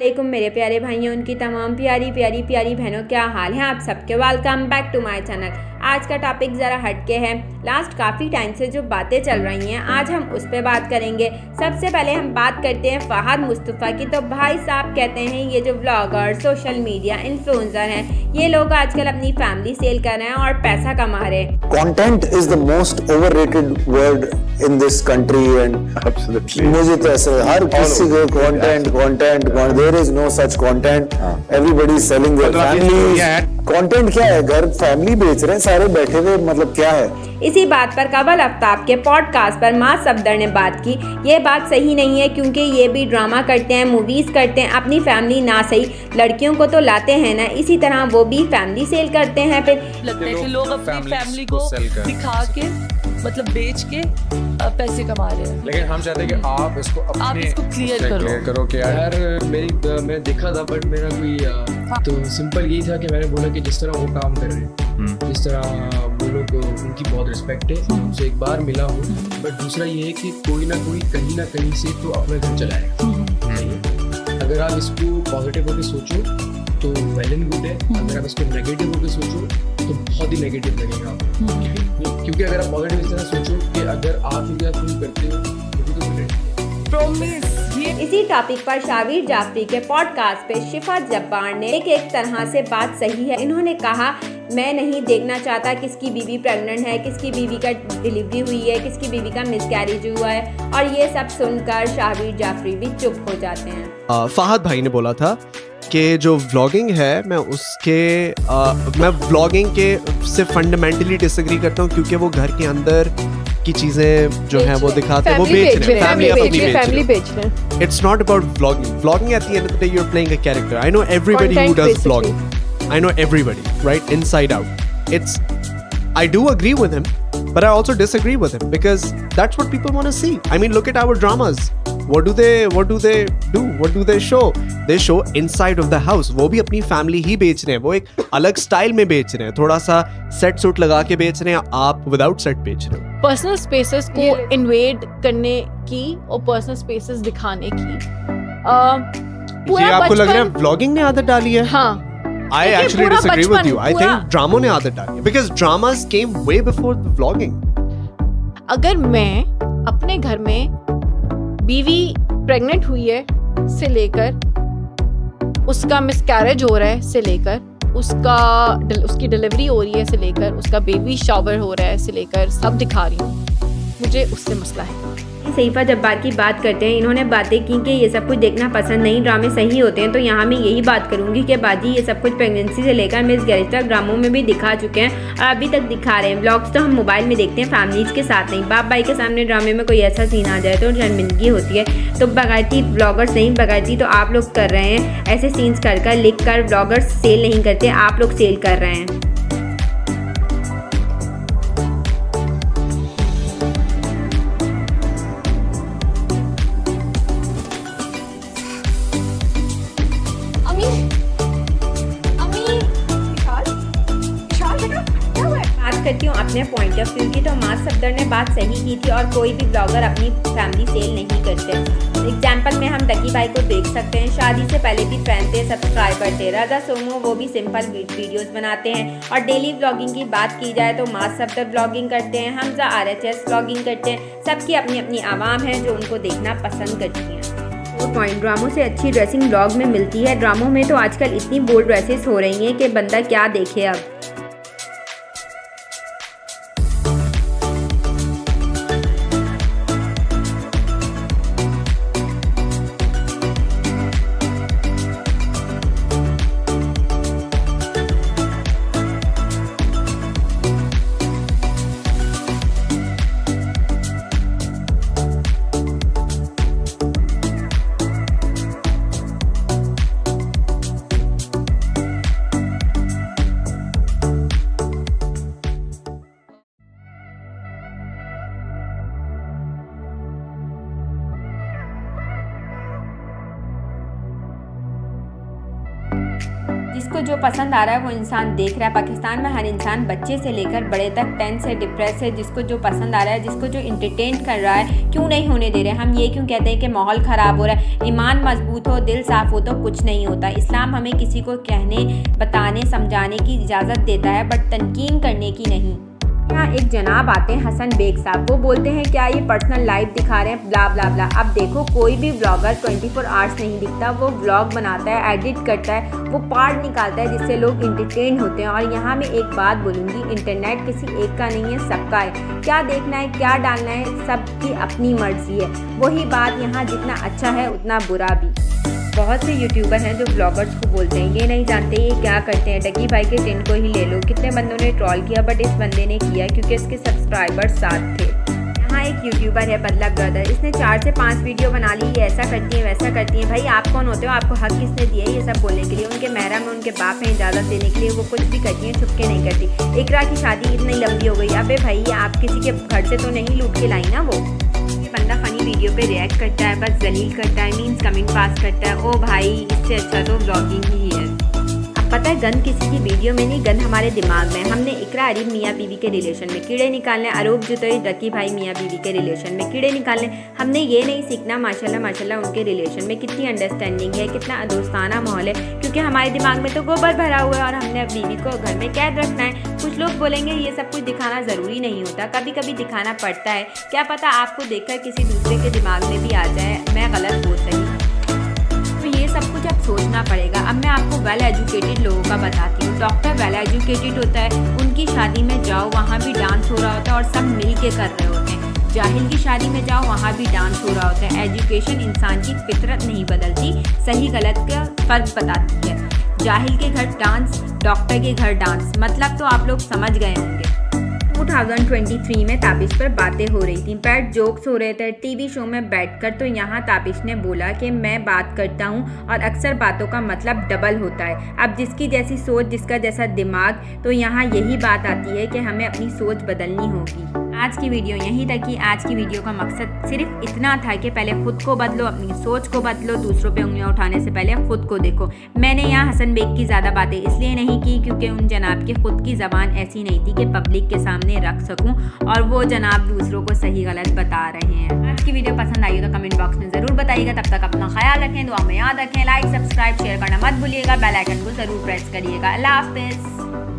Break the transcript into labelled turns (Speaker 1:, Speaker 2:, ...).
Speaker 1: वालेकुम मेरे प्यारे भाइयों, उनकी तमाम प्यारी प्यारी प्यारी बहनों, क्या हाल है आप सबके। Welcome back to my channel. आज का टॉपिक ज़रा हटके है। लास्ट काफ़ी टाइम से जो बातें चल रही हैं आज हम उस पर बात करेंगे। सबसे पहले हम बात करते हैं फहद मुस्तफ़ा की। तो भाई साहब कहते हैं ये जो ब्लॉगर, सोशल मीडिया इन्फ्लुएंसर हैं, ये लोग आजकल अपनी फैमिली सेल कर रहे हैं और पैसा कमा रहे हैं।
Speaker 2: Content is the most overrated word in this country and मुझे तो ऐसे हर किसी को content there is no such content. Everybody is selling their family. Content क्या है? घर फैमिली बेच रहे हैं सारे बैठे हुए, मतलब क्या है?
Speaker 1: इसी बात पर कबल आफ्ताब के पॉडकास्ट पर माँ सफदर ने बात की। ये बात सही नहीं है क्योंकि ये भी ड्रामा करते हैं, मूवीज करते हैं, अपनी फैमिली ना सही लड़कियों को तो लाते हैं ना, इसी तरह वो भी फैमिली सेल करते हैं। फिर
Speaker 3: लगता है कि लोग अपनी फैमिली को दिखा के मतलब बेच के पैसे कमा रहे हैं।
Speaker 4: लेकिन हम चाहते हैं कि आप इसको
Speaker 3: क्लियर
Speaker 4: करो कि यार
Speaker 5: मैं देखा था बट मेरा कोई तो सिंपल यही था कि मैंने बोला कि जिस तरह वो काम कर रहे हैं, जिस तरह वो लोग, उनकी बहुत रिस्पेक्ट है, उनसे एक बार मिला हूँ, बट दूसरा ये है कि कोई ना कोई कहीं ना कहीं से तो अपना घर चलाएगा। अगर आप इसको पॉजिटिव होकर सोचो तो वेल एंड गुड है, अगर आप इसको नेगेटिव होकर सोचो तो बहुत ही नेगेटिव लगेगा आपको। क्योंकि अगर आप पॉजिटिव इस तरह सोचो कि अगर आप इनके साथ कुछ करते हो तो
Speaker 3: प्रॉमिस।
Speaker 1: इसी टॉपिक पर शाबिर जाफरी के पॉडकास्ट पे शिफा जब्बार ने एक तरह से बात सही है। इन्होंने कहा मैं नहीं देखना चाहता किसकी बीवी प्रेग्नेंट है, किसकी बीवी का डिलीवरी हुई है, किसकी बीवी का मिसकैरेज हुआ है, और ये सब सुनकर शाबिर जाफरी भी चुप हो जाते हैं।
Speaker 6: फहद भाई ने बोला था कि जो व्लॉगिंग है मैं व्लॉगिंग के से फंडामेंटली डिसएग्री करता हूँ, क्योंकि वो घर के अंदर की चीजें जो हैं वो दिखाते हैं, वो बेच रहे हैं, फैमिली बेच रहे हैं। It's not about vlogging at the end of the day you are playing a character. I know everybody who does vlogging, I know everybody right inside out. I do agree with him, but I also disagree with him because that's what people want to see. I mean, look at our dramas. What do they do? What do they show? They show inside of the house. वो भी अपनी family ही बेच रहे हैं, वो एक अलग style में बेच रहे हैं, थोड़ा सा सेट सूट लगा के बेच रहे हैं, आप विदाउट सेट बेच रहे हो।
Speaker 7: पर्सनल स्पेसेस को इन्वेड करने की और पर्सनल स्पेसेस दिखाने की
Speaker 6: ये आपको लग रहा है व्लॉगिंग ने आदत डाली है?
Speaker 7: हाँ,
Speaker 6: I actually disagree with you. I think ड्रामो ने आदत डाली है because dramas came way before the vlogging.
Speaker 7: अगर मैं अपने घर में बीवी प्रेग्नेंट हुई है से लेकर उसका मिसकैरेज हो रहा है से लेकर उसकी डिलीवरी हो रही है से लेकर उसका बेबी शावर हो रहा है से लेकर सब दिखा रही हूँ, मुझे उससे मसला है।
Speaker 1: सईफा जब्बार की बात करते हैं। इन्होंने बातें की कि ये सब कुछ देखना पसंद नहीं, ड्रामे सही होते हैं। तो यहाँ मैं यही बात करूँगी कि बाजी ये सब कुछ प्रेगनेंसी से लेकर मिसकैरेज तक ड्रामों में भी दिखा चुके हैं और अभी तक दिखा रहे हैं। व्लॉग्स तो हम मोबाइल में देखते हैं, फैमिलीज के साथ नहीं। बाप भाई के सामने ड्रामे में कोई ऐसा सीन आ जाए तो शर्मिंदगी होती है। तो बगायती ब्लॉगर्स नहीं, बगायती तो आप लोग कर रहे हैं। ऐसे सीन्स कर लिख कर ब्लॉगर्स सेल नहीं करते, आप लोग सेल कर रहे हैं। करती हूँ अपने पॉइंट ऑफ व्यू की, तो माँ सफदर ने बात सही की थी और कोई भी ब्लॉगर अपनी फैमिली सेल नहीं करते। एग्जाम्पल में हम डकी भाई को देख सकते हैं, शादी से पहले भी फैन थे, सब्सक्राइबर थे। रजा सोमो वो भी सिंपल वीडियोस बनाते हैं। और डेली व्लॉगिंग की बात की जाए तो माँ सफदर व्लॉगिंग करते हैं, हमजा RHS व्लॉगिंग करते हैं। सबकी अपनी अपनी आवाम है जो उनको देखना पसंद करती हैं। वो पॉइंट ड्रामों से अच्छी ड्रेसिंग ब्लॉग में मिलती है। ड्रामों में तो आजकल इतनी बोल्ड ड्रेसेस हो रही हैं कि बंदा क्या देखे अब। जिसको जो पसंद आ रहा है वो इंसान देख रहा है। पाकिस्तान में हर इंसान बच्चे से लेकर बड़े तक टेंस है, डिप्रेस है। जिसको जो पसंद आ रहा है, जिसको जो इंटरटेन कर रहा है, क्यों नहीं होने दे रहे। हम ये क्यों कहते हैं कि माहौल ख़राब हो रहा है। ईमान मजबूत हो, दिल साफ़ हो तो कुछ नहीं होता। इस्लाम हमें किसी को कहने, बताने, समझाने की इजाज़त देता है, बट तनकीन करने की नहीं। यहाँ एक जनाब आते हैं हसन बेग साहब, वो बोलते हैं क्या ये पर्सनल लाइफ दिखा रहे हैं, ब्ला ब्ला ब्ला। अब देखो कोई भी ब्लॉगर 24 आवर्स नहीं दिखता, वो ब्लॉग बनाता है, एडिट करता है, वो पार्ट निकालता है जिससे लोग इंटरटेन होते हैं। और यहाँ मैं एक बात बोलूँगी, इंटरनेट किसी एक का नहीं है, सबका है। क्या देखना है, क्या डालना है, सबकी अपनी मर्जी है। वही बात यहाँ जितना अच्छा है उतना बुरा भी। बहुत से यूट्यूबर हैं जो ब्लॉगर्स को बोलते हैं ये नहीं जानते ये क्या करते हैं। डकी भाई के टिन को ही ले लो, कितने बंदों ने ट्रोल किया, बट इस बंदे ने किया क्योंकि इसके सब्सक्राइबर्स 7 थे। यहाँ एक यूट्यूबर है बदला ब्रदर, इसने 4 से 5 वीडियो बना ली, ये ऐसा करती है वैसा करती है। भाई आप कौन होते हो, आपको हक किसने दिया है ये सब बोलने के लिए। उनके महरम में उनके बाप हैं इजाज़त देने के लिए, वो कुछ भी करती हैं, छुपके नहीं करती। इकरा की शादी इतनी लंबी हो गई, अबे भाई आप किसी के घर से तो नहीं लूट के लाई ना। वो बंदा फनी वीडियो पे रिएक्ट करता है, बस जलील करता है, मीम्स कमेंट पास करता है। ओ भाई इससे अच्छा तो व्लॉगिंग ही है। अब पता है गंद किसी की वीडियो में नहीं, गंद हमारे दिमाग में। हमने इकरा अरीब मियाँ बीवी के रिलेशन में कीड़े निकालने, अरूब जुतोई डकी भाई मियाँ बीवी के रिलेशन में कीड़े निकालने। हमने ये नहीं सीखना माशाल्लाह माशाल्लाह उनके रिलेशन में कितनी अंडरस्टैंडिंग है, कितना दोस्ताना माहौल है, क्योंकि हमारे दिमाग में तो गोबर भरा हुआ है और हमने बीवी को घर में कैद रखना है। कुछ लोग बोलेंगे ये सब कुछ दिखाना ज़रूरी नहीं होता, कभी कभी दिखाना पड़ता है। क्या पता आपको देखकर किसी दूसरे के दिमाग में भी आ जाए मैं गलत हो सही, तो ये सब कुछ अब सोचना पड़ेगा। अब मैं आपको वेल एजुकेटेड लोगों का बताती हूँ। डॉक्टर वेल एजुकेटेड होता है, उनकी शादी में जाओ वहाँ भी डांस हो रहा होता है और सब मिल के कर रहे होते हैं। जाहिल की शादी में जाओ वहाँ भी डांस हो रहा होता है। एजुकेशन इंसान की फितरत नहीं बदलती, सही गलत का फ़र्क बताती है। जाहिल के घर डांस, डॉक्टर के घर डांस, मतलब तो आप लोग समझ गए होंगे। 2023 में ताबिश पर बातें हो रही थी, बैठ जोक्स हो रहे थे टीवी शो में बैठकर। तो यहाँ ताबिश ने बोला कि मैं बात करता हूँ और अक्सर बातों का मतलब डबल होता है। अब जिसकी जैसी सोच, जिसका जैसा दिमाग, तो यहाँ यही बात आती है कि हमें अपनी सोच बदलनी होगी। आज की वीडियो यहीं तक ही। आज की वीडियो का मकसद सिर्फ इतना था कि पहले खुद को बदलो, अपनी सोच को बदलो, दूसरों पे उंगलियां उठाने से पहले खुद को देखो। मैंने यहाँ हसन बेग की ज़्यादा बातें इसलिए नहीं की क्योंकि उन जनाब की खुद की ज़बान ऐसी नहीं थी कि पब्लिक के सामने रख सकूं, और वो जनाब दूसरों को सही गलत बता रहे हैं। आज की वीडियो पसंद आई हो तो कमेंट बॉक्स में ज़रूर बताइएगा। तब तक अपना ख्याल रखें, दुआ में याद रखें, लाइक सब्सक्राइब शेयर करना मत भूलिएगा, बेल आइकन को ज़रूर प्रेस करिएगा। अल्लाह हाफ़िज़।